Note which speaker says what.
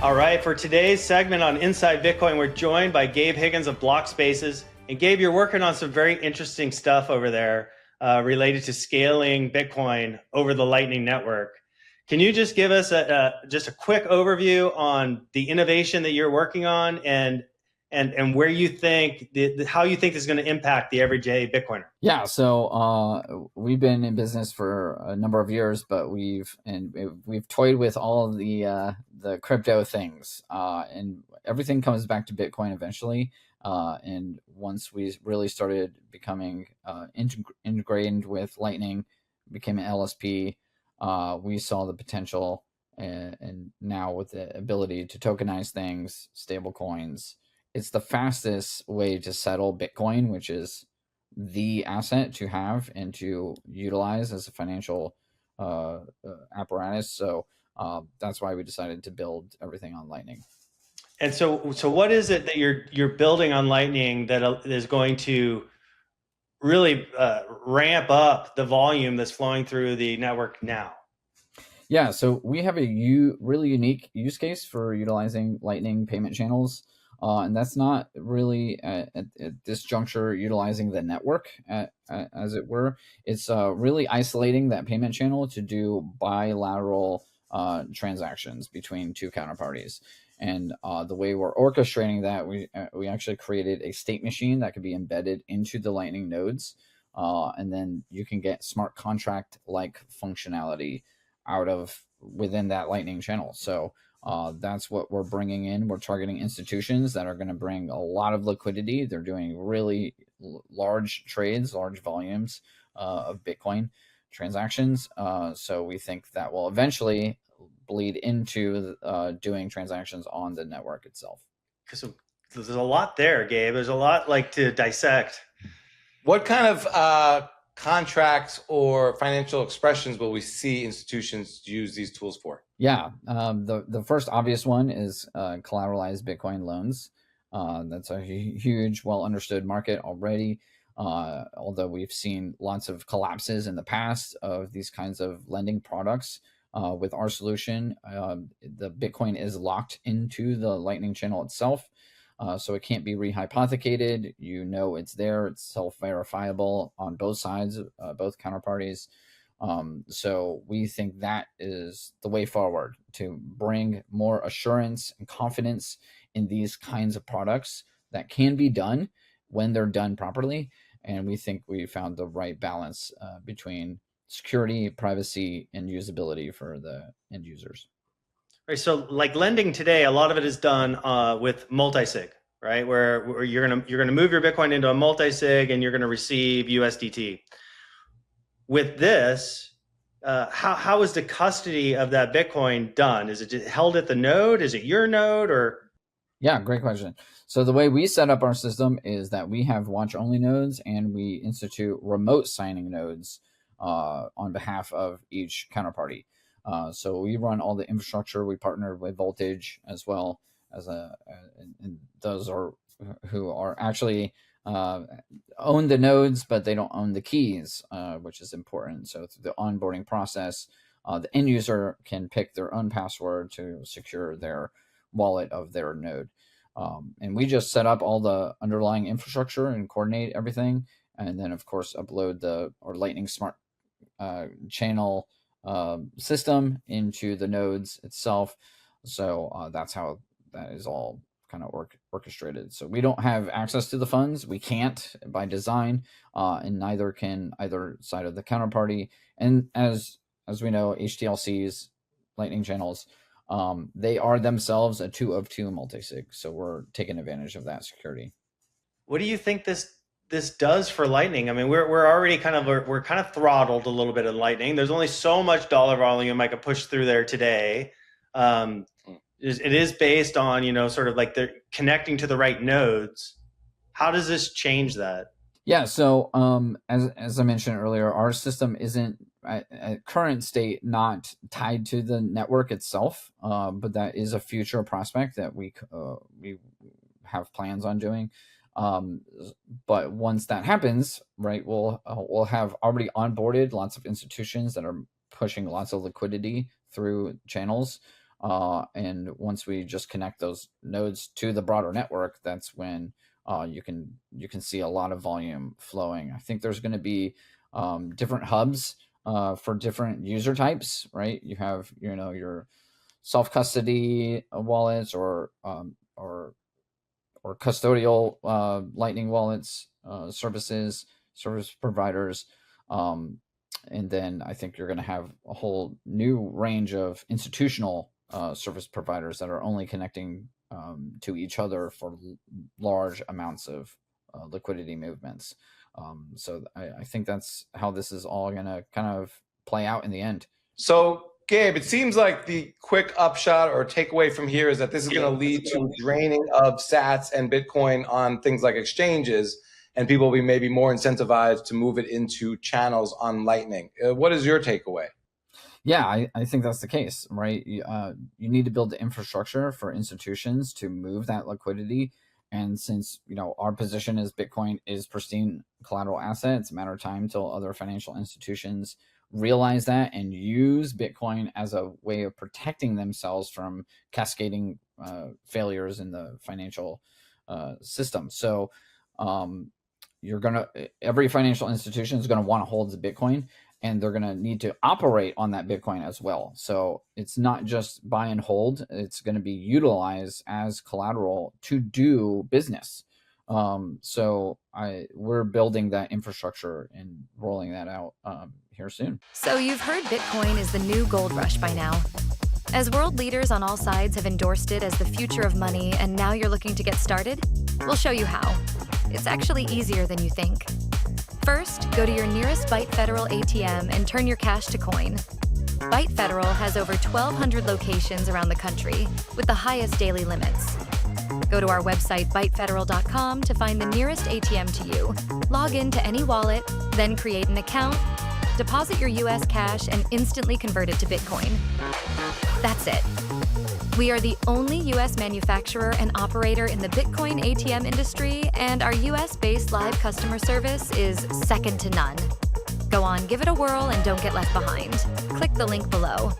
Speaker 1: All right, for today's segment on Inside Bitcoin, we're joined by Gabe Higgins of Blockspaces. And Gabe, you're working on some very interesting stuff over there related to scaling Bitcoin over the Lightning Network. Can you just give us just a quick overview on the innovation that you're working on and where you think how you think this is going to impact the everyday Bitcoiner?
Speaker 2: Yeah, so we've been in business for a number of years, but we've toyed with all of the crypto things, and everything comes back to Bitcoin eventually. And once we really started becoming integrated with Lightning, became an LSP, we saw the potential, and now with the ability to tokenize things, stable coins, it's the fastest way to settle Bitcoin, which is the asset to have and to utilize as a financial apparatus. So that's why we decided to build everything on Lightning.
Speaker 1: And so what is it that you're building on Lightning that is going to really ramp up the volume that's flowing through the network now?
Speaker 2: Yeah, so we have a really unique use case for utilizing Lightning payment channels. And that's not really at this juncture utilizing the network, as it were. It's really isolating that payment channel to do bilateral transactions between two counterparties. And the way we're orchestrating that, we actually created a state machine that could be embedded into the Lightning nodes. And then you can get smart contract-like functionality within that Lightning channel. So that's what we're bringing in. We're targeting institutions that are going to bring a lot of liquidity. They're doing really large trades, large volumes of Bitcoin transactions. So we think that will eventually bleed into doing transactions on the network itself.
Speaker 1: So there's a lot there, Gabe. There's a lot to dissect.
Speaker 3: What kind of contracts or financial expressions will we see institutions use these tools for?
Speaker 2: Yeah, the first obvious one is collateralized Bitcoin loans. That's a huge, well understood market already. Although we've seen lots of collapses in the past of these kinds of lending products, with our solution, the Bitcoin is locked into the Lightning channel itself. So it can't be rehypothecated. It's there. It's self-verifiable on both sides, both counterparties. So we think that is the way forward to bring more assurance and confidence in these kinds of products that can be done when they're done properly. And we think we found the right balance between security, privacy, and usability for the end users.
Speaker 1: Right. So like lending today, a lot of it is done with multi-sig, right? Where you're gonna move your Bitcoin into a multi-sig and you're gonna receive USDT. With this, how is the custody of that Bitcoin done? Is it held at the node? Is it your node or?
Speaker 2: Yeah, great question. So the way we set up our system is that we have watch-only nodes and we institute remote signing nodes on behalf of each counterparty. So we run all the infrastructure. We partnered with Voltage as well as and those are who are actually own the nodes, but they don't own the keys, which is important. So through the onboarding process, the end user can pick their own password to secure their wallet of their node. And we just set up all the underlying infrastructure and coordinate everything. And then, of course, upload our Lightning Smart channel system into the nodes itself. So that's how that is all kind of orchestrated. So we don't have access to the funds. We can't by design, and neither can either side of the counterparty. And as we know, HTLCs, Lightning channels, they are themselves a 2 of 2 multi-sig. So we're taking advantage of that security.
Speaker 1: What do you think this does for Lightning? I mean, we're already kind of throttled a little bit in Lightning. There's only so much dollar volume I could push through there today. It is based on, sort of like they're connecting to the right nodes. How does this change that?
Speaker 2: Yeah, so as I mentioned earlier, our system isn't at current state not tied to the network itself, but that is a future prospect that we have plans on doing. But once that happens, right, we'll have already onboarded lots of institutions that are pushing lots of liquidity through channels. And once we just connect those nodes to the broader network, that's when you can see a lot of volume flowing. I think there's going to be different hubs for different user types, right? You have your self custody wallets or custodial Lightning wallets, service providers. And then I think you're going to have a whole new range of institutional service providers that are only connecting to each other for large amounts of liquidity movements. So I think that's how this is all going to kind of play out in the end.
Speaker 3: So, Gabe, it seems like the quick upshot or takeaway from here is that this is going to lead to draining of sats and Bitcoin on things like exchanges, and people will be maybe more incentivized to move it into channels on Lightning. What is your takeaway?
Speaker 2: Yeah, I think that's the case, right? You need to build the infrastructure for institutions to move that liquidity. And since, our position is Bitcoin is pristine collateral asset, it's a matter of time till other financial institutions realize that and use Bitcoin as a way of protecting themselves from cascading failures in the financial system. So every financial institution is going to want to hold the Bitcoin, and they're going to need to operate on that Bitcoin as well. So it's not just buy and hold. It's going to be utilized as collateral to do business. So we're building that infrastructure and rolling that out here soon.
Speaker 4: So you've heard Bitcoin is the new gold rush by now. As world leaders on all sides have endorsed it as the future of money, and now you're looking to get started, we'll show you how. It's actually easier than you think. First, go to your nearest Byte Federal ATM and turn your cash to coin. Byte Federal has over 1,200 locations around the country with the highest daily limits. Go to our website, bytefederal.com, to find the nearest ATM to you. Log in to any wallet, then create an account, deposit your US cash, and instantly convert it to Bitcoin. That's it. We are the only US manufacturer and operator in the Bitcoin ATM industry, and our US-based live customer service is second to none. Go on, give it a whirl, and don't get left behind. Click the link below.